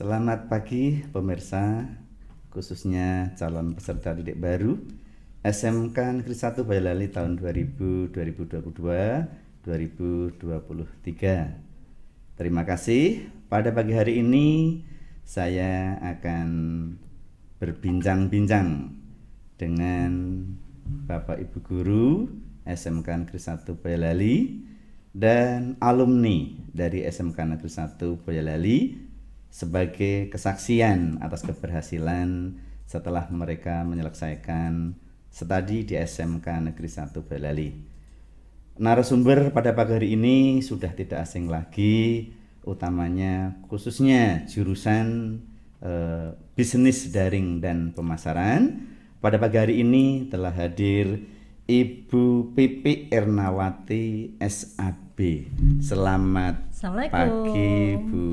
Selamat pagi pemirsa, khususnya calon peserta didik baru SMK Negeri 1 Boyolali tahun 2022-2023. Terima kasih. Pada pagi hari ini saya akan berbincang-bincang dengan Bapak Ibu Guru SMK Negeri 1 Boyolali dan alumni dari SMK Negeri 1 Boyolali sebagai kesaksian atas keberhasilan setelah mereka menyelesaikan studi di SMK Negeri 1 Boyolali. Narasumber pada pagi hari ini sudah tidak asing lagi, utamanya khususnya jurusan bisnis daring dan pemasaran. Pada pagi hari ini telah hadir Ibu Pipi Ernawati SAB. Selamat pagi Bu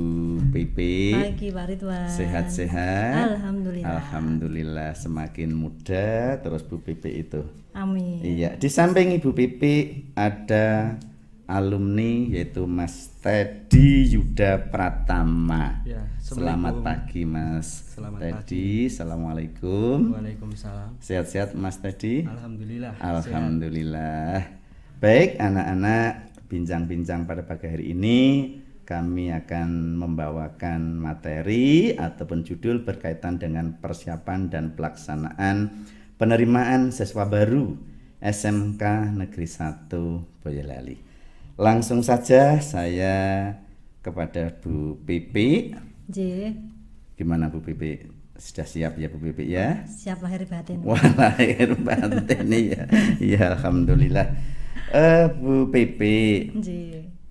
Pipi. Pagi Pak Ridwan. Sehat-sehat? Alhamdulillah. Alhamdulillah, semakin muda terus Bu Pipi itu. Amin. Iya, di samping Ibu Pipi ada alumni yaitu Mas Teddy Yuda Pratama. Ya, selamat pagi Mas Selamat Teddy. pagi. Assalamualaikum. Waalaikumsalam. Sehat-sehat Mas Teddy? Alhamdulillah. Alhamdulillah. Baik anak-anak, bincang-bincang pada pagi hari ini kami akan membawakan materi ataupun judul berkaitan dengan persiapan dan pelaksanaan penerimaan siswa baru SMK Negeri 1 Boyolali. Langsung saja saya kepada Bu Pipi. J. Gimana Bu Pipi? Sudah siap ya Bu Pipi ya? Siap lahir batin. Wah, lahir batin ya. Ya alhamdulillah. Bu Pipi. J.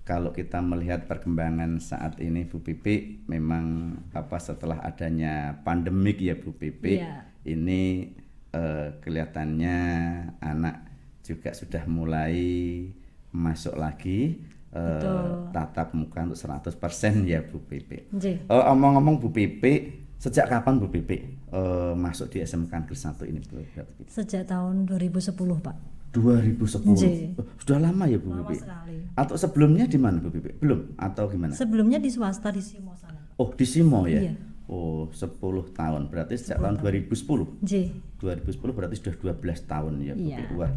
Kalau kita melihat perkembangan saat ini Bu Pipi, memang setelah adanya pandemik ya Bu Pipi, Iya. ini kelihatannya anak juga sudah mulai masuk lagi tatap muka untuk 100% ya Bu Pipi. Omong-omong Bu Pipi, sejak kapan Bu Pipi masuk di SMK Negeri 1 ini Bu Pipi? Sejak tahun 2010 Pak. 2010. Sudah lama ya Bu Lama Pipi? sekali. Atau sebelumnya di mana Bu Pipi? Belum atau gimana? Sebelumnya di swasta di Simo sana. Oh di Simo ya? Iya. Oh 10 tahun, berarti sejak tahun 2010. 2010 berarti sudah 12 tahun ya Bu Iya. Pipi. Wah,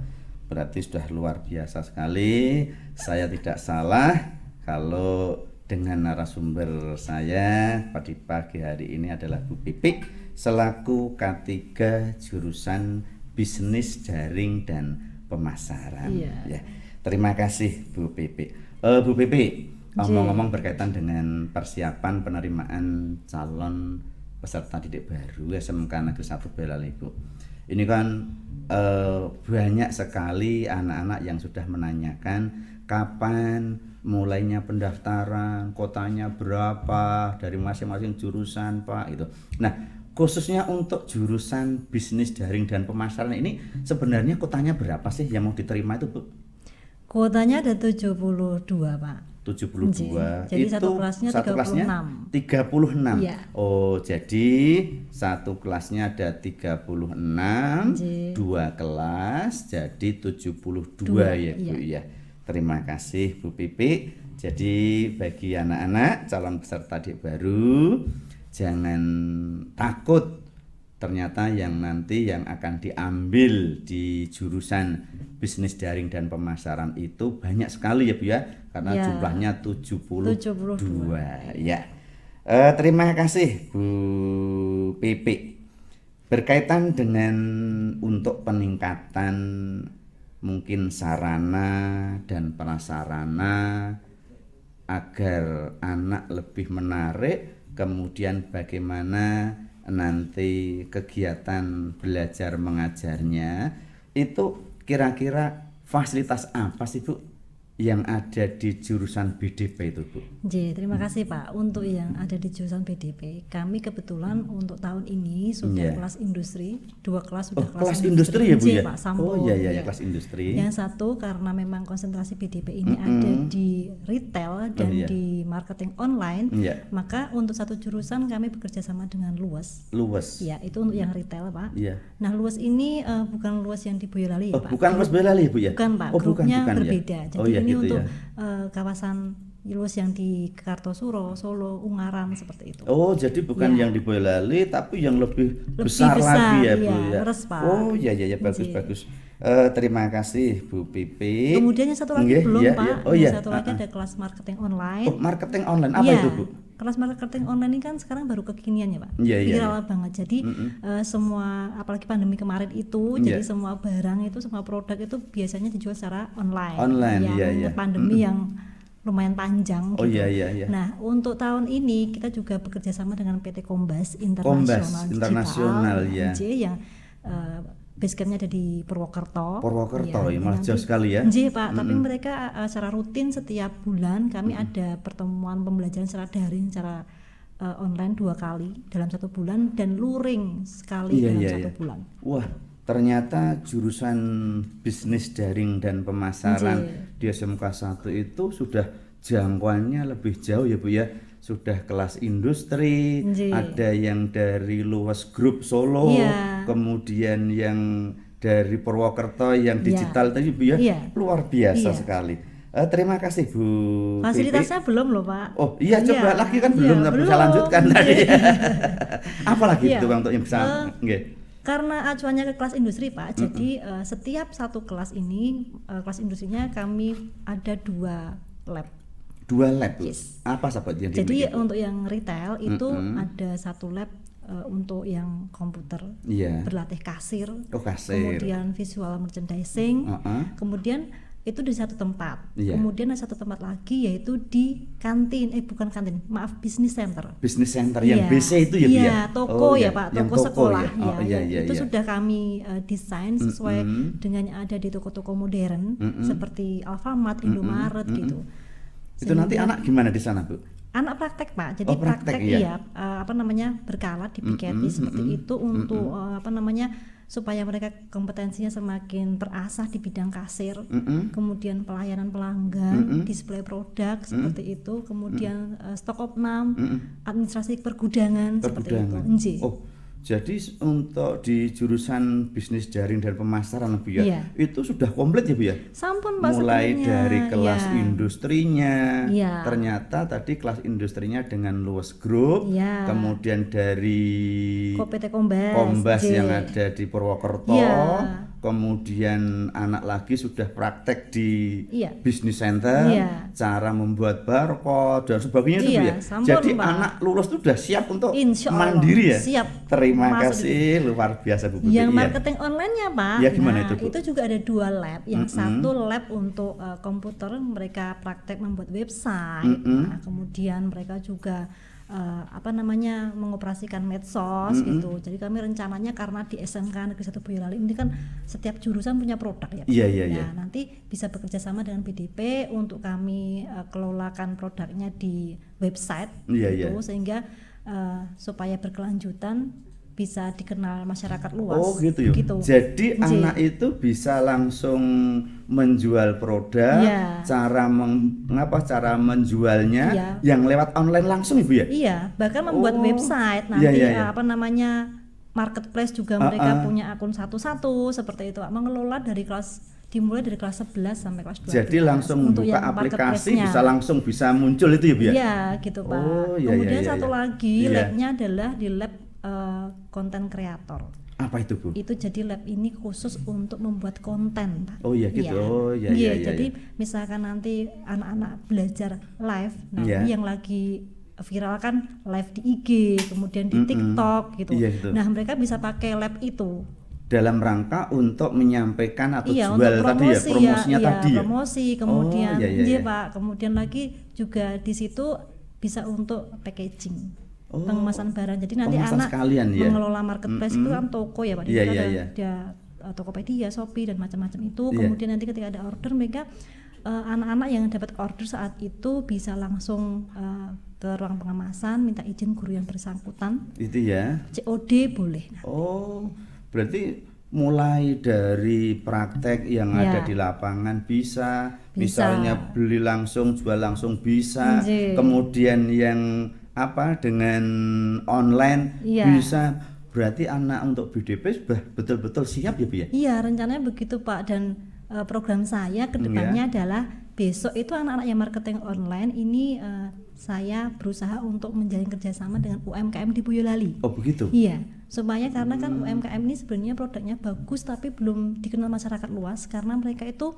berarti sudah luar biasa sekali. Saya tidak salah kalau dengan narasumber saya pada pagi hari ini adalah Bu Pipi selaku K3 jurusan bisnis daring dan pemasaran. Iya. Ya. Terima kasih Bu Pipi. Bu Pipi, ngomong-ngomong berkaitan dengan persiapan penerimaan calon peserta didik baru SMK Negeri 1 Boyolali Bu. Ini kan banyak sekali anak-anak yang sudah menanyakan kapan mulainya pendaftaran, kotanya berapa dari masing-masing jurusan Pak itu. Nah, khususnya untuk jurusan bisnis daring dan pemasaran ini sebenarnya kotanya berapa sih yang mau diterima itu Bu? Kuotanya ada 72 Pak. 72. Jadi itu satu kelasnya 36. 36. Iya. Oh, jadi satu kelasnya ada 36, dua kelas jadi 72 ya Bu ya. Terima kasih Bu Pipi. Jadi bagi anak-anak calon peserta didik baru jangan takut, ternyata yang nanti yang akan diambil di jurusan bisnis daring dan pemasaran itu banyak sekali ya Bu ya, karena ya, jumlahnya 72 ya. Terima kasih Bu Pipi. Berkaitan dengan untuk peningkatan mungkin sarana dan prasarana agar anak lebih menarik, kemudian bagaimana nanti kegiatan belajar mengajarnya itu kira-kira fasilitas apa sih Bu yang ada di jurusan BDP itu Bu? Terima kasih Pak. Untuk yang ada di jurusan BDP, kami kebetulan untuk tahun ini sudah kelas industri, 2 kelas sudah kelas industri ya Bu ya? Pak, Sampul, oh iya kelas industri. Yang satu karena memang konsentrasi BDP ini ada di retail dan di marketing online, maka untuk satu jurusan kami bekerja sama dengan Luwes. Ya, itu untuk yang retail Pak. Nah, Luwes ini bukan Luwes yang di Boyolali ya Pak. Bukan Luwes Boyolali Bu ya? Bukan Pak, grupnya bukan berbeda. Ya? Jadi ini gitu untuk ya. Kawasan luwes yang di Kartosuro, Solo, Ungaran seperti itu. Oh, jadi bukan yang di Boyolali tapi yang lebih besar lagi ya, Bu ya. Res, Pak. Oh, iya bagus. Terima kasih Bu Pipi. Kemudian yang satu lagi belum, Pak. Oh, yang satu lagi ada kelas marketing online. Oh, marketing online apa itu, Bu? Kelas marketing online ini kan sekarang baru kekinian ya, Pak. Viral banget. Jadi semua, apalagi pandemi kemarin itu, jadi semua barang itu, semua produk itu biasanya dijual secara online. Pandemi yang lumayan panjang. Oh gitu. Iya. Nah, untuk tahun ini kita juga bekerja sama dengan PT Kombas Internasional ya. yang basecampnya ada di Purwokerto. Ya, malah jauh sekali ya. Pak, tapi mereka secara rutin setiap bulan kami ada pertemuan pembelajaran secara daring, secara online 2 kali dalam 1 bulan dan luring sekali dalam 1 bulan. Wah, ternyata jurusan bisnis daring dan pemasaran di SMK 1 itu sudah jangkauannya lebih jauh ya Bu ya. Sudah kelas industri, ada yang dari Luwes Group Solo, kemudian yang dari Purwokerto yang digital tadi Bu ya. Luar biasa sekali. Terima kasih Bu. Fasilitasnya belum loh Pak. Oh iya, coba lagi kan belum bisa lanjutkan tadi. Apalagi itu Bang untuk yang bisa Karena acuannya ke kelas industri Pak, jadi setiap satu kelas ini, kelas industrinya kami ada 2 lab. 2 lab? Yes. Apa sahabat yang jadi untuk yang retail itu ada 1 lab untuk yang komputer, berlatih kasir, kemudian visual merchandising, kemudian itu di 1 tempat. Kemudian ada 1 tempat lagi yaitu di kantin, bukan kantin, maaf, business center. Business center yang BC itu ya? Iya, toko Pak, toko sekolah itu sudah kami desain sesuai dengan yang ada di toko-toko modern seperti Alfamart, Indomaret gitu. Itu nanti anak gimana di sana Bu? Anak praktek Pak, jadi praktek berkala di PKT seperti itu untuk supaya mereka kompetensinya semakin terasah di bidang kasir, kemudian pelayanan pelanggan, display produk seperti itu, kemudian stok opnam, administrasi pergudangan seperti itu. Jadi untuk di jurusan bisnis daring dan pemasaran Bu ya, itu sudah komplit ya Bu ya? Sampun Pak, mulai dari kelas industrinya, ternyata tadi kelas industrinya dengan Luwes Group, kemudian dari PT Kombas yang ada di Purwokerto, kemudian anak lagi sudah praktek di business center, cara membuat barcode dan sebagainya itu Bu ya. Jadi anak lulus itu sudah siap untuk mandiri ya. Siap. Terima kasih, luar biasa Bu Putih. Yang marketing online-nya Pak, gimana itu Bu? Itu juga ada 2 lab. Yang satu lab untuk komputer, mereka praktek membuat website. Kemudian mereka juga mengoperasikan medsos gitu. Jadi kami rencananya karena di SMK Negeri 1 Boyolali ini kan setiap jurusan punya produk ya. Iya. Nanti bisa bekerja sama dengan BDP untuk kami kelolakan produknya di website gitu, sehingga supaya berkelanjutan bisa dikenal masyarakat luas. Oh gitu ya. Jadi anak itu bisa langsung menjual produk, cara menjualnya yang lewat online langsung Ibu ya? Iya, bahkan membuat website nanti marketplace juga mereka punya akun satu-satu seperti itu, mengelola dimulai dari kelas 11 sampai kelas 12. Jadi langsung buka aplikasi bisa muncul itu ya Bu ya? Iya gitu Pak. Kemudian satu lagi labnya adalah di lab konten kreator. Apa itu Bu? Itu jadi lab ini khusus untuk membuat konten Pak. Oh iya gitu. Jadi misalkan nanti anak-anak belajar live, yang lagi viral kan live di IG, kemudian di TikTok gitu. Nah mereka bisa pakai lab itu dalam rangka untuk menyampaikan atau jual tadi ya, promosinya tadi ya. Promosi, kemudian Pak, kemudian lagi juga di situ bisa untuk packaging. Pengemasan barang. Jadi nanti anak mengelola marketplace itu kan toko ya Pak. Ada Tokopedia, Shopee dan macam-macam itu. Kemudian nanti ketika ada order mereka anak-anak yang dapat order saat itu bisa langsung ke ruang pengemasan, minta izin guru yang bersangkutan. Itu ya. COD boleh. Berarti mulai dari praktek yang ada di lapangan bisa, misalnya beli langsung, jual langsung bisa. Kemudian yang dengan online bisa. Berarti anak untuk BDP sudah betul-betul siap ya Bu ya? Iya, rencananya begitu Pak, dan program saya kedepannya adalah besok itu anak-anak yang marketing online ini saya berusaha untuk menjalin kerjasama dengan UMKM di Boyolali. Oh begitu? Iya, supaya karena kan UMKM ini sebenarnya produknya bagus tapi belum dikenal masyarakat luas karena mereka itu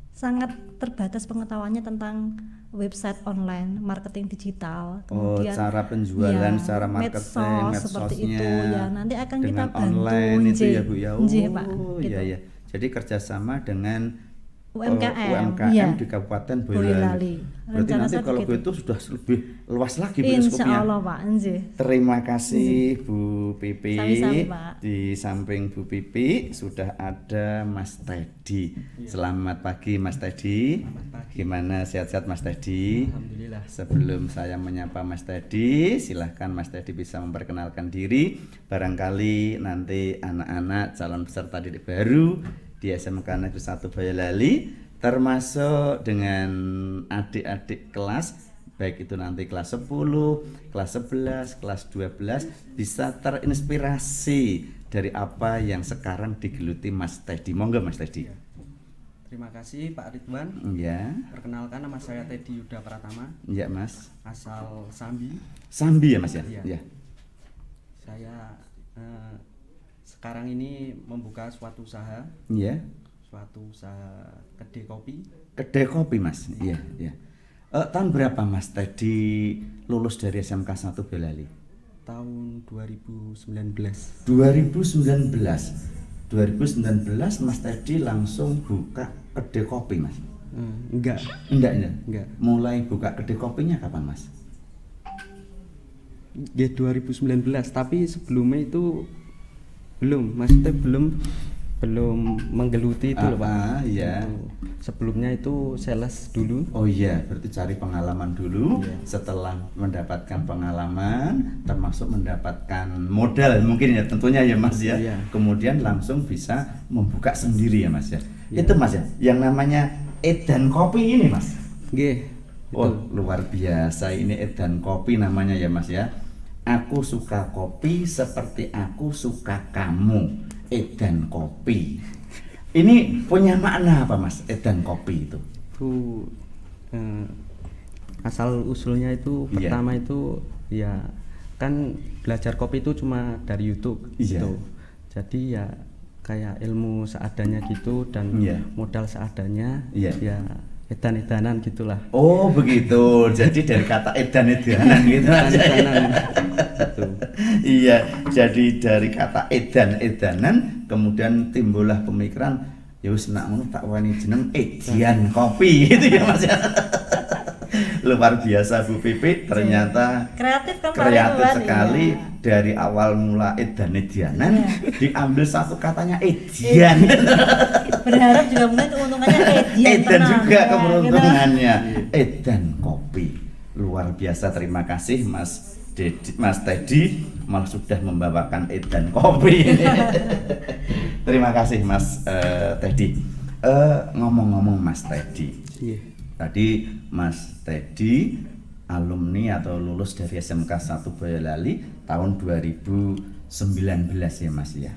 sangat terbatas pengetahuannya tentang website online, marketing digital, kemudian cara penjualan, cara marketing, medsos seperti itu ya. Nanti akan kita bantu online itu ya Bu ya. Pak. Gitu. Iya. Jadi kerjasama dengan UMKM di Kabupaten Boyolali. Berarti nanti kalau itu sudah lebih luas lagi Bu Insya Allah Pak. Terima kasih Bu Pipi. Sami-sami, Pak. Di samping Bu Pipi sudah ada Mas Teddy. Selamat pagi Mas Teddy. Gimana sehat-sehat Mas Teddy? Alhamdulillah. Sebelum saya menyapa Mas Teddy, silahkan Mas Teddy bisa memperkenalkan diri. Barangkali nanti anak-anak calon peserta didik baru di SMK Negeri 1 Boyolali termasuk dengan adik-adik kelas baik itu nanti kelas 10, kelas 11, kelas 12 bisa terinspirasi dari apa yang sekarang digeluti Mas Teddy. Monggo Mas Teddy. Terima kasih Pak Ridwan. Ya. Perkenalkan nama saya Teddy Yuda Pratama. Ya Mas. Asal Sambi. Sambi ya Mas ya? Iya. Saya sekarang ini membuka suatu usaha. Iya. Suatu usaha kedai kopi. Kedai kopi Mas. Iya. Tahun berapa Mas Teddy lulus dari SMK 1 Boyolali? Tahun 2019. 2019 Mas Teddy langsung buka kedai kopi Mas? Enggak. Mulai buka kedai kopinya kapan Mas? Ya 2019, tapi sebelumnya itu maksudnya belum menggeluti itu loh Pak. Iya. Sebelumnya itu sales dulu. Oh iya, berarti cari pengalaman dulu. Iya. Setelah mendapatkan pengalaman, termasuk mendapatkan modal mungkin ya tentunya ya Mas ya. Iya. Kemudian langsung bisa membuka sendiri ya Mas ya. Iya. Itu Mas ya, yang namanya Edan Kopi ini Mas. Nggih. Oh luar biasa, ini Edan Kopi namanya ya Mas ya. Aku suka kopi seperti aku suka kamu, Edan Kopi. Ini punya makna apa Mas, Edan Kopi itu? Asal usulnya itu pertama itu ya kan belajar kopi itu cuma dari YouTube gitu. Jadi ya kayak ilmu seadanya gitu dan modal seadanya ya edan-edanan gitulah. Oh begitu, jadi dari kata edan-edanan gitu aja ya. Iya, jadi dari kata edan-edanan kemudian timbullah pemikiran ya wis nak ngono tak wani jeneng Edan Kopi gitu ya Mas ya. Luar biasa Bu Pipi, ternyata kreatif sekali ya. Dari awal mula edan-edanan diambil satu katanya Edian. Berharap juga mungkin keuntungannya Edan juga keberuntungannya. Edan Kopi. Luar biasa, terima kasih Mas Teddy malah sudah membawakan Edan Kopi. Terima kasih Mas Teddy. Ngomong-ngomong Mas Teddy. Tadi Mas Teddy alumni atau lulus dari SMK 1 Boyolali tahun 2019 ya Mas ya.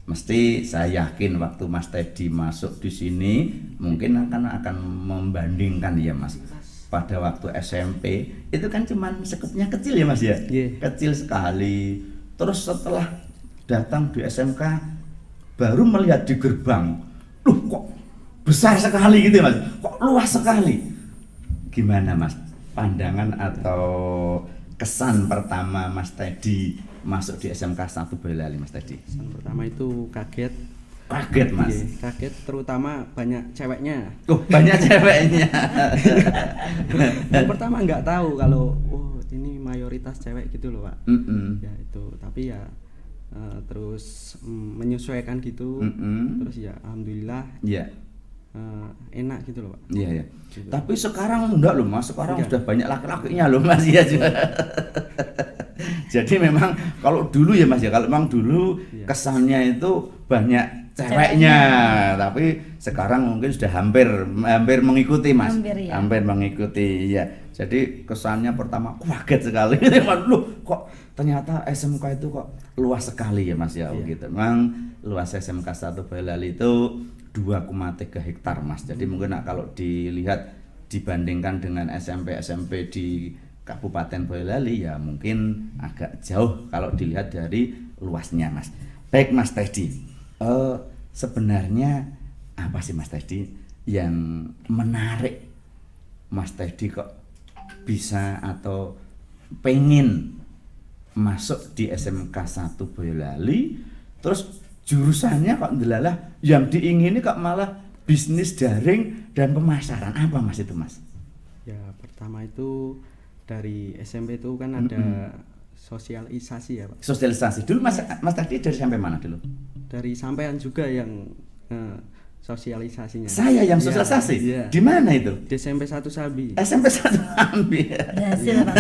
Mesti saya yakin waktu Mas Teddy masuk di sini mungkin akan membandingkan ya Mas. Pada waktu SMP itu kan cuman sekupnya kecil ya Mas ya. Kecil sekali. Terus setelah datang di SMK baru melihat di gerbang, loh kok besar sekali gitu ya Mas, kok luas sekali. Gimana Mas pandangan atau kesan pertama Mas Teddy masuk di SMK 1 Boyolali Mas Teddy? Kesan pertama itu kaget Mas. Kaget terutama banyak ceweknya. Oh banyak ceweknya. Yang pertama nggak tahu kalau ini mayoritas cewek gitu loh Pak. Ya itu tapi ya terus menyesuaikan gitu. Terus ya alhamdulillah. Enak gitu loh Pak. Iya. Gitu. Tapi sekarang enggak loh Mas, sekarang sudah banyak laki-lakinya loh Mas ya juga. Jadi memang kalau dulu ya Mas ya, kalau memang dulu kesannya itu banyak ceweknya, tapi sekarang mungkin sudah hampir mengikuti Mas. Hampir mengikuti ya. Jadi kesannya pertama kaget sekali. Loh kok ternyata SMK itu kok luas sekali ya Mas ya gitu. Memang luas SMK 1 Boyolali itu 2,3 hektar Mas. Jadi mungkin kalau dilihat dibandingkan dengan SMP di Kabupaten Boyolali ya mungkin agak jauh kalau dilihat dari luasnya Mas. Baik Mas Teddy, sebenarnya apa sih Mas Teddy yang menarik Mas Teddy kok bisa atau pengen masuk di SMK 1 Boyolali, terus jurusannya kok ndelalah yang diingini kok malah bisnis daring dan pemasaran, apa Mas itu Mas? Ya pertama itu dari SMP itu kan ada sosialisasi ya Pak. Sosialisasi dulu Mas tadi dari sampai mana dulu? Dari sampean juga yang sosialisasinya. Saya yang sosialisasi? Ya. Di mana itu? Di SMP 1 Sabi. SMP 1 Sabi. Berhasil Pak.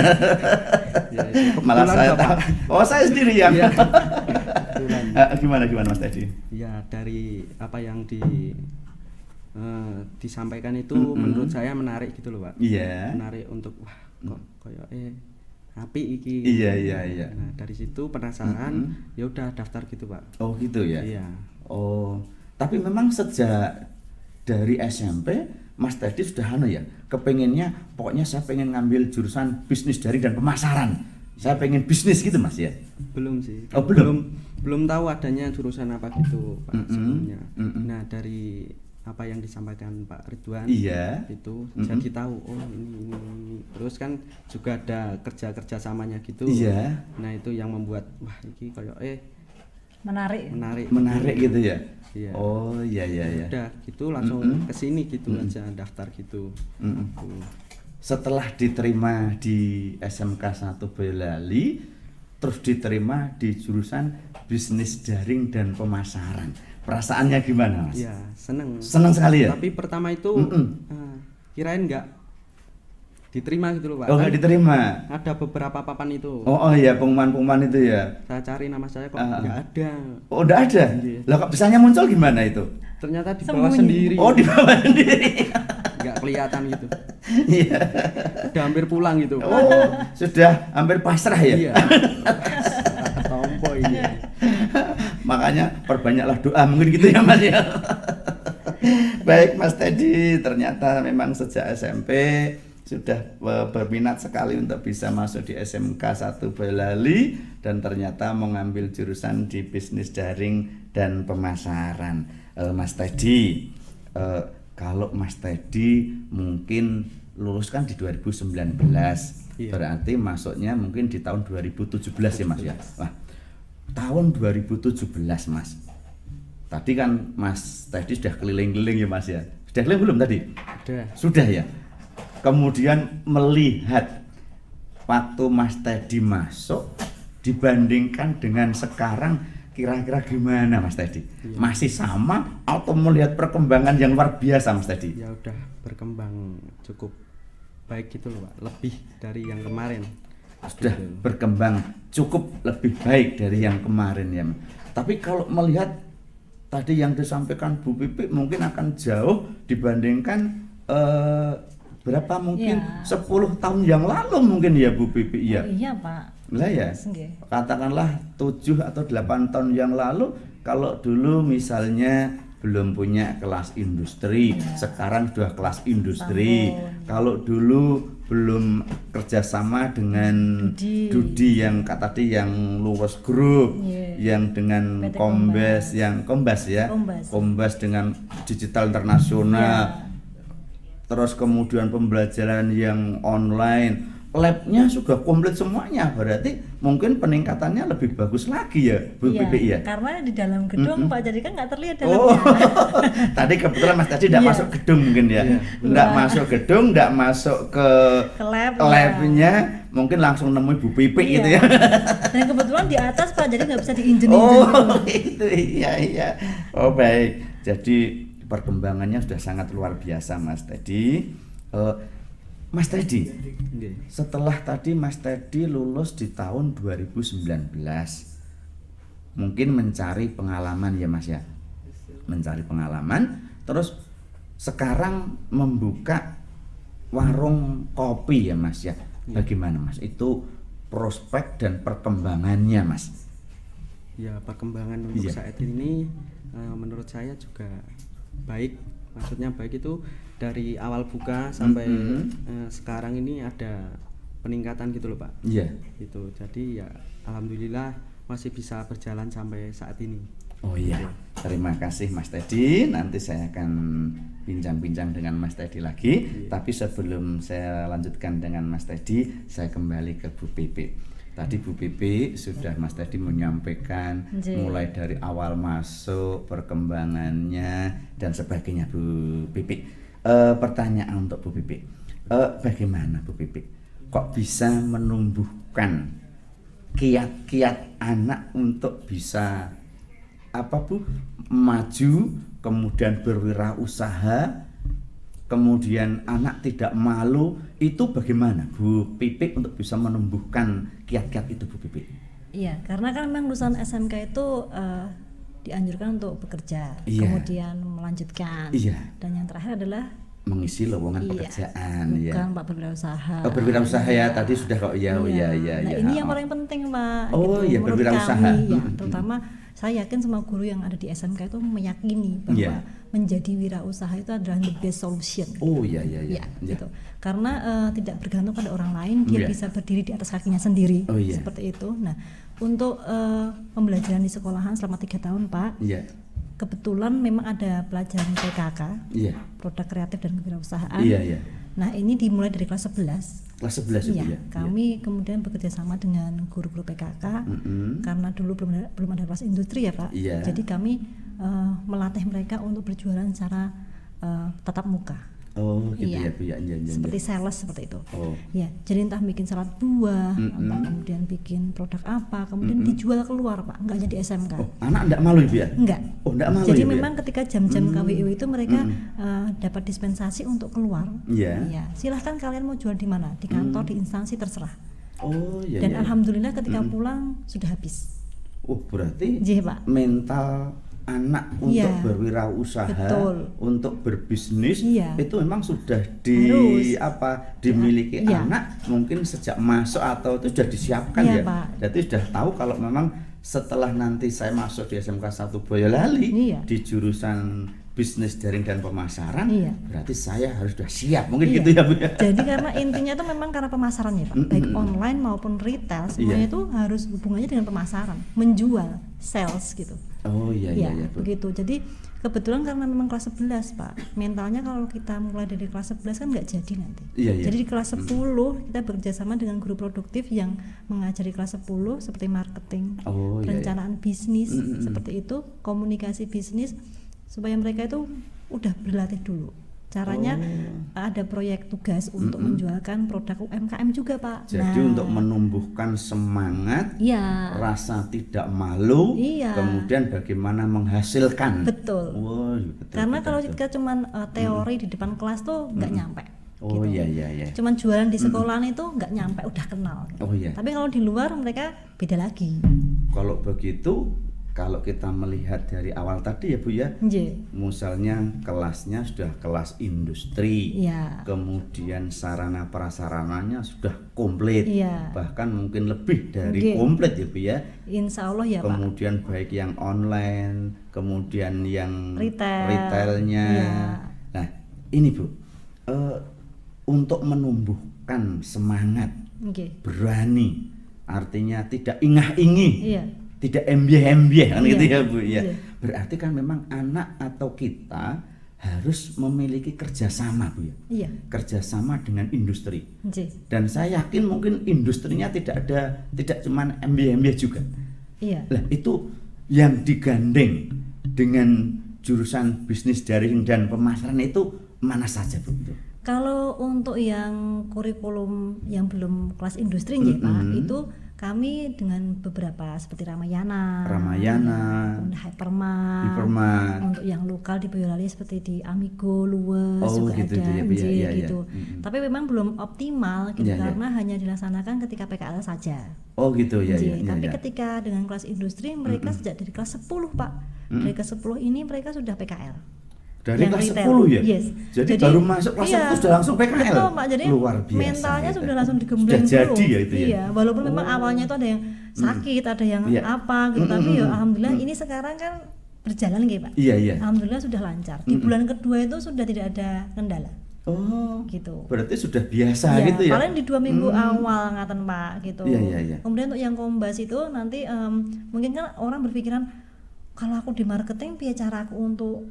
Ya, itu malah saya tahu. Oh saya sendiri yang. Ya. Gimana Mas Teddy? Ya dari apa yang disampaikan itu menurut saya menarik gitu loh Pak. Iya. Menarik untuk wah kok koyo apik iki. Iya. Nah, dari situ penasaran, ya udah daftar gitu, Pak. Oh, gitu ya. Iya. Oh, tapi memang sejak dari SMP Mas Teddy sudah ya, kepengennya pokoknya saya pengen ngambil jurusan bisnis daring dan pemasaran. Saya pengen bisnis gitu Mas ya. Belum sih. Oh, belum tahu adanya jurusan apa gitu, Pak, sebelumnya. Nah, dari apa yang disampaikan Pak Ridwan itu jadi tahu ini terus kan juga ada kerja samanya gitu. Nah itu yang membuat wah ini kayak menarik gitu ya. Iya. Oh iya. Udah gitu langsung kesini gitu aja daftar gitu. Setelah diterima di SMK 1 Boyolali terus diterima di jurusan bisnis daring dan pemasaran. Perasaannya gimana Mas? Ya seneng sekali ya. Tapi pertama itu kirain nggak diterima gitu loh Pak. Oh nggak diterima. Ada beberapa papan itu. Oh iya pengumuman itu ya. Saya cari nama saya kok nggak ada. Oh udah ada. Lah kok bisanya muncul gimana itu? Ternyata di bawah sendiri. Oh di bawah sendiri. Nggak kelihatan gitu. Iya. Udah hampir pulang gitu. Oh sudah hampir pasrah ya. Iya. Tompo ini. Makanya perbanyaklah doa mungkin gitu ya Mas ya. Baik Mas Teddy, ternyata memang sejak SMP sudah berminat sekali untuk bisa masuk di SMK 1 Boyolali dan ternyata mengambil jurusan di bisnis daring dan pemasaran. Mas Teddy, kalau Mas Teddy mungkin lulus kan di 2019, berarti masuknya mungkin di tahun 2017 ya Mas ya. Wah, tahun 2017 Mas. Tadi kan Mas Teddy sudah keliling-keliling ya Mas ya. Sudah keliling belum tadi? Sudah ya. Kemudian melihat waktu Mas Teddy masuk dibandingkan dengan sekarang kira-kira gimana Mas Teddy? Masih sama atau melihat perkembangan yang luar biasa Mas Teddy? Ya udah berkembang cukup baik gitu loh Pak. Lebih dari yang kemarin. Sudah berkembang cukup lebih baik dari yang kemarin ya. Tapi kalau melihat tadi yang disampaikan Bu Pipi mungkin akan jauh dibandingkan berapa mungkin 10 tahun yang lalu mungkin ya Bu Pipi ya. Oh, iya Pak. Lah ya. Katakanlah 7 atau 8 tahun yang lalu kalau dulu misalnya belum punya kelas industri, sekarang sudah kelas industri. Kalau dulu belum kerjasama dengan Dudi yang tadi yang Luwes Group, yang dengan Kombas dengan digital internasional. Terus kemudian pembelajaran yang online, labnya sudah komplit semuanya, berarti mungkin peningkatannya lebih bagus lagi ya Bu Pipi ya? Karena di dalam gedung Pak, jadi kan nggak terlihat dalamnya. Tadi kebetulan Mas tadi tidak masuk gedung mungkin ya, nggak masuk gedung, nggak masuk ke labnya, mungkin langsung nemuin Bu Pipi gitu ya. Dan kebetulan di atas Pak, jadi nggak bisa diinjenin. Oh itu iya. Oh baik, jadi perkembangannya sudah sangat luar biasa Mas Teddy. Mas Teddy, setelah tadi Mas Teddy lulus di tahun 2019, mungkin mencari pengalaman ya Mas ya, mencari pengalaman, terus sekarang membuka warung kopi ya Mas ya. Bagaimana Mas? Itu prospek dan perkembangannya Mas? Ya perkembangan untuk saat ini menurut saya juga baik, maksudnya baik itu dari awal buka sampai sekarang ini ada peningkatan gitu loh Pak. Iya. Gitu. Jadi ya alhamdulillah masih bisa berjalan sampai saat ini. Oh iya, terima kasih Mas Teddy. Nanti saya akan bincang-bincang dengan Mas Teddy lagi. Tapi sebelum saya lanjutkan dengan Mas Teddy, saya kembali ke Bu Pipi. Tadi Bu Pipi sudah Mas Teddy menyampaikan mulai dari awal masuk, perkembangannya dan sebagainya Bu Pipi. Pertanyaan untuk Bu Pipi, bagaimana Bu Pipi kok bisa menumbuhkan kiat-kiat anak untuk bisa maju, kemudian berwirausaha, kemudian anak tidak malu, itu bagaimana Bu Pipi untuk bisa menumbuhkan kiat-kiat itu Bu Pipi? Iya, karena kan memang lulusan SMK itu dianjurkan untuk bekerja, kemudian melanjutkan, dan yang terakhir adalah mengisi lowongan pekerjaan. Bukan Pak, berwirausaha. Berwirausaha ya, tadi sudah kok ya. Nah, ini yang paling penting Pak. Oh iya, berwirausaha. Terutama saya yakin semua guru yang ada di SMK itu meyakini bahwa menjadi wirausaha itu adalah the best solution. Oh iya. Gitu. Karena tidak bergantung pada orang lain, dia bisa berdiri di atas kakinya sendiri. Seperti itu. Nah, untuk pembelajaran di sekolahan selama 3 tahun Pak, kebetulan memang ada pelajaran PKK, produk kreatif dan kewirausahaan. Nah, ini dimulai dari kelas 11. Kelas 11 itu ya. Kami kemudian bekerja sama dengan guru-guru PKK karena dulu belum ada kelas industri ya Pak. Jadi kami melatih mereka untuk berjualan secara tatap muka. Oh gitu ya Bu ya. Seperti sales seperti itu. Ya, jadi entah bikin salad buah, entah kemudian bikin produk apa, kemudian dijual keluar Pak, enggak jadi SMK. Oh, anak enggak malu ya? Enggak. Oh, enggak malu. Jadi ya, memang ketika jam-jam KWU itu mereka dapat dispensasi untuk keluar. Iya. Silahkan kalian mau jual di mana? Di kantor, di instansi, terserah. Oh iya. Dan alhamdulillah ketika pulang sudah habis. Oh, berarti Pak, mental anak untuk berwirausaha, untuk berbisnis itu memang sudah dimiliki anak mungkin sejak masuk atau itu sudah disiapkan ya. Pak. Jadi sudah tahu kalau memang setelah nanti saya masuk di SMK 1 Boyolali di jurusan bisnis daring dan pemasaran, berarti saya harus sudah siap mungkin gitu ya Bu ya. Jadi karena intinya itu memang karena pemasarannya Pak, baik online maupun retail semuanya itu harus hubungannya dengan pemasaran, menjual, sales gitu. Oh iya begitu. Jadi kebetulan karena memang kelas 11 Pak, mentalnya kalau kita mulai dari kelas 11 kan nggak jadi nanti. Jadi di kelas 10 kita bekerja sama dengan guru produktif yang mengajari kelas 10 seperti marketing, perencanaan bisnis, seperti itu, komunikasi bisnis, supaya mereka itu udah berlatih dulu. Caranya ada proyek tugas untuk menjualkan produk UMKM juga Pak. Jadi untuk menumbuhkan semangat, rasa tidak malu, kemudian bagaimana menghasilkan. Betul. Karena kalau kita cuman teori di depan kelas tuh nggak nyampe. Oh gitu. Iya. Cuman jualan di sekolahan itu nggak nyampe, udah kenal. Gitu. Tapi kalau di luar mereka beda lagi. Kalau begitu, kalau kita melihat dari awal tadi ya Bu ya, misalnya kelasnya sudah kelas industri, kemudian sarana prasarananya sudah komplit, bahkan mungkin lebih dari komplit ya Bu ya. Insya Allah ya kemudian Pak. Baik yang online, kemudian yang retailnya. Nah ini Bu, untuk menumbuhkan semangat, berani, artinya tidak ingah-ingih. Tidak embyeh-embyeh kan gitu ya Bu ya. Berarti kan memang anak atau kita harus memiliki kerjasama Bu ya. Kerjasama dengan industri. Dan saya yakin mungkin industrinya tidak cuman embyeh-embyeh juga. Lah itu yang digandeng dengan jurusan bisnis daring dan pemasaran itu mana saja Bu? Kalau untuk yang kurikulum yang belum kelas industri Pak, itu kami dengan beberapa seperti Ramayana, Hypermart, untuk yang lokal di Boyolali seperti di Amigo, Luwes juga gitu, ada, gitu. Tapi memang belum optimal gitu karena hanya dilaksanakan ketika PKL saja. Oh gitu ya. Tapi ketika dengan kelas industri mereka sejak dari kelas 10 Pak, dari kelas 10 ini mereka sudah PKL. Dari kelas retail. 10 ya? Jadi baru masuk kelas 1 sudah langsung PKL? Betul Pak, jadi luar biasa, mentalnya sudah langsung digembleng dulu. Jadi ya itu ya? Walaupun memang awalnya itu ada yang sakit, ada yang apa gitu, tapi ya alhamdulillah ini sekarang kan berjalan nggih Pak. Iya. Alhamdulillah sudah lancar. Di bulan kedua itu sudah tidak ada kendala. Oh, gitu. Berarti sudah biasa gitu ya? Paling di 2 minggu awal ngaten Pak gitu. Iya. Kemudian untuk yang kombas itu nanti mungkin kan orang berpikiran kalau aku di marketing piye cara aku untuk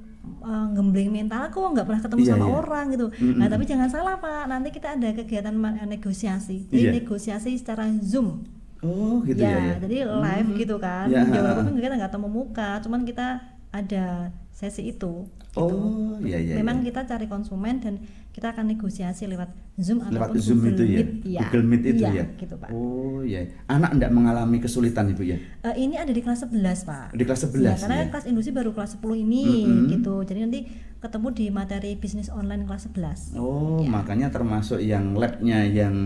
gembling mental aku nggak pernah ketemu sama orang gitu. Nah tapi jangan salah Pak, nanti kita ada kegiatan negosiasi. Jadi negosiasi secara Zoom. Oh gitu ya. Jadi live gitu kan. Walaupun kita nggak ketemu muka, cuman kita ada sesi itu. Gitu. Oh iya. Memang kita cari konsumen dan kita akan negosiasi lewat Zoom ataupun Zoom Google itu Meet. Google Meet itu ya. Gitu Pak. Oh iya. Anak enggak mengalami kesulitan Ibu ya? Ini ada di kelas 11 Pak. Di kelas 11 ya? Karena kelas industri baru kelas 10 ini gitu. Jadi nanti ketemu di materi bisnis online kelas 11. Oh makanya termasuk yang labnya yang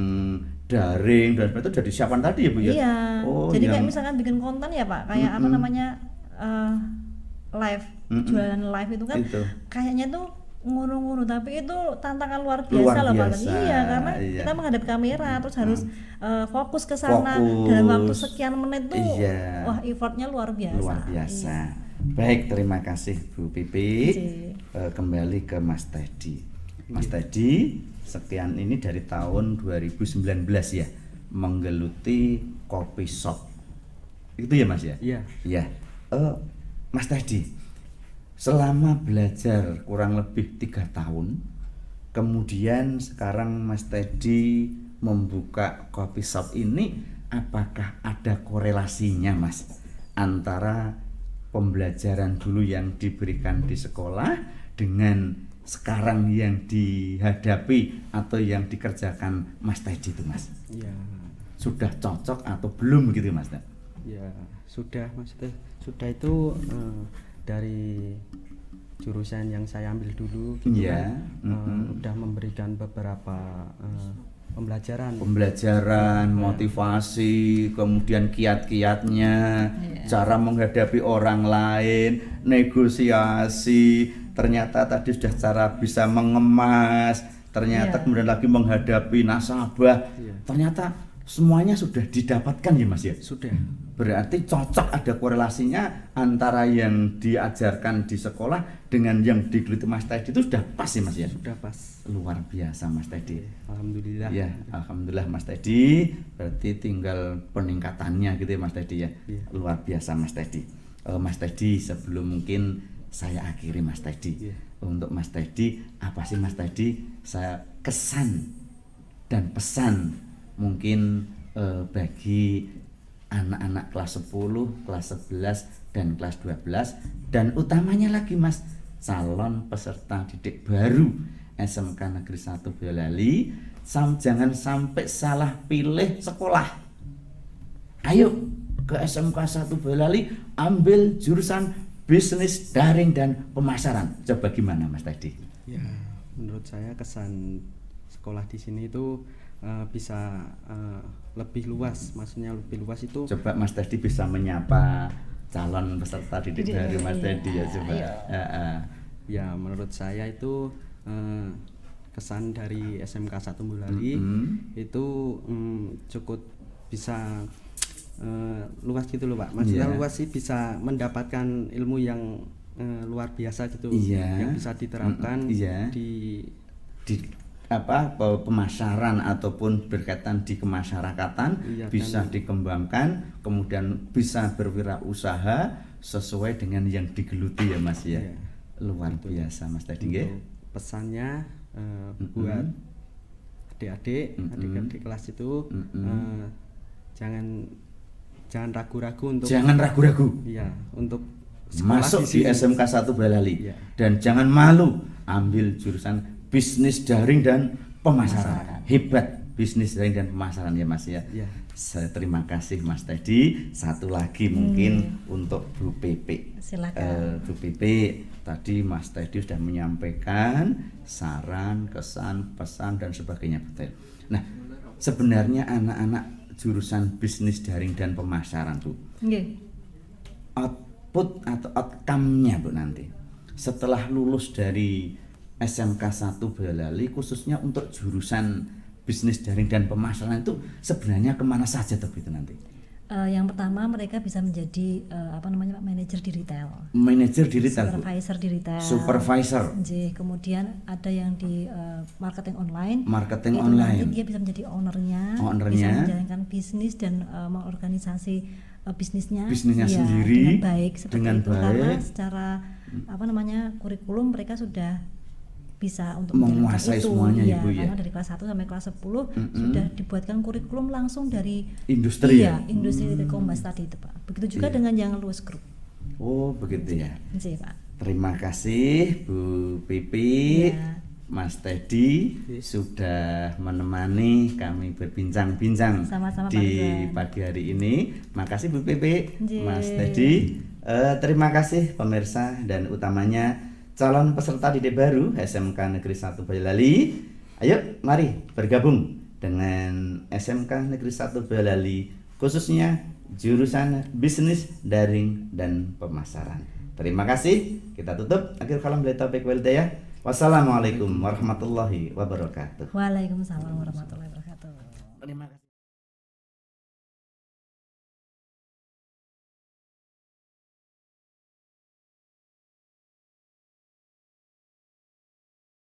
daring dan itu udah disiapkan tadi ya Bu ya? Iya. Jadi kayak misalkan bikin konten ya Pak, kayak apa namanya live, jualan live itu kan kayaknya tuh nguru-nguru tapi itu tantangan luar biasa loh Pak. Iya, karena kita menghadap kamera terus harus fokus ke sana dalam waktu sekian menit tuh. Wah, effortnya luar biasa. Luar biasa. Baik, terima kasih Bu Pipi. Kembali ke Mas Teddy. Mas Teddy, sekian ini dari tahun 2019 ya, menggeluti kopi shop. Itu ya Mas ya? Iya. Mas Teddy, selama belajar kurang lebih 3 tahun, kemudian sekarang Mas Teddy membuka kopi shop ini, apakah ada korelasinya Mas antara pembelajaran dulu yang diberikan di sekolah dengan sekarang yang dihadapi atau yang dikerjakan Mas Teddy itu Mas? Ya. Sudah cocok atau belum gitu Mas? Ya sudah Mas, sudah itu dari jurusan yang saya ambil dulu gitu kan, udah memberikan beberapa pembelajaran, motivasi, kemudian kiat-kiatnya, cara menghadapi orang lain, negosiasi, ternyata tadi sudah cara bisa mengemas, ternyata kemudian lagi menghadapi nasabah, ternyata semuanya sudah didapatkan ya Mas ya? Sudah. Berarti cocok, ada korelasinya antara yang diajarkan di sekolah dengan yang digeluti Mas Teddy itu sudah pas ya Mas ya? Sudah pas. Luar biasa Mas Teddy. Alhamdulillah. Ya, alhamdulillah Mas Teddy. Berarti tinggal peningkatannya gitu ya Mas Teddy ya. Luar biasa Mas Teddy. Mas Teddy, sebelum mungkin saya akhiri Mas Teddy. Untuk Mas Teddy, apa sih Mas Teddy? Saya kesan dan pesan mungkin bagi anak-anak kelas 10, kelas 11 dan kelas 12 dan utamanya lagi Mas, calon peserta didik baru SMK Negeri 1 Boyolali, jangan sampai salah pilih sekolah. Ayo ke SMK 1 Boyolali, ambil jurusan bisnis daring dan pemasaran. Coba gimana Mas Teddy? Ya, menurut saya kesan sekolah di sini itu bisa lebih luas, maksudnya lebih luas itu. Coba Mas Teddy bisa menyapa calon peserta didik baru Mas Teddy ya coba. Ya menurut saya itu kesan dari SMK 1 Boyolali itu cukup bisa luas gitu loh Pak. Maksudnya luas sih, bisa mendapatkan ilmu yang luar biasa gitu, yang bisa diterapkan di pemasaran ataupun berkaitan di kemasyarakatan, bisa dikembangkan, kemudian bisa berwirausaha sesuai dengan yang digeluti ya Mas ya. Luar biasa Mas Teddy. Pesannya buat adik-adik kelas itu jangan ragu-ragu untuk untuk masuk di SMK 1 Boyolali dan jangan malu ambil jurusan bisnis daring dan pemasaran. Hebat bisnis daring dan pemasaran ya Mas ya. Saya terima kasih Mas Teddy. Satu lagi mungkin untuk Bu Pipi. Silakan. Bu Pipi, tadi Mas Teddy sudah menyampaikan saran, kesan, pesan dan sebagainya betul. Nah, sebenarnya anak-anak jurusan bisnis daring dan pemasaran Bu, output atau outcome-nya Bu nanti setelah lulus dari SMK 1 Boyolali, khususnya untuk jurusan bisnis daring dan pemasaran itu sebenarnya kemana saja tapi itu nanti? Yang pertama mereka bisa menjadi manajer di retail. Manajer di retail. Supervisor di retail. Supervisor. Kemudian ada yang di marketing online. Marketing online. Nanti dia bisa menjadi ownernya. Bisa menjalankan bisnis dan mengorganisasi bisnisnya sendiri dengan baik seperti dengan itu. Karena secara kurikulum mereka sudah bisa untuk menguasai semuanya ya, Ibu ya. Karena dari kelas 1 sampai kelas 10 sudah dibuatkan kurikulum langsung dari industri industri Kombas tadi itu Pak. Begitu juga dengan yang Luwes Group. Oh begitu ya. Iya Pak. Terima kasih Bu Pipi, Mas Teddy sudah menemani kami berbincang-bincang di pagi hari ini. Makasih Bu Pipi, Mas Teddy. Terima kasih pemirsa dan utamanya calon peserta didik baru SMK Negeri 1 Boyolali. Ayo mari bergabung dengan SMK Negeri 1 Boyolali, khususnya jurusan bisnis daring dan pemasaran. Terima kasih. Kita tutup. Akhir kalam billahi taufiq wal hidayah. Wassalamualaikum warahmatullahi wabarakatuh. Waalaikumsalam warahmatullahi wabarakatuh. Terima kasih.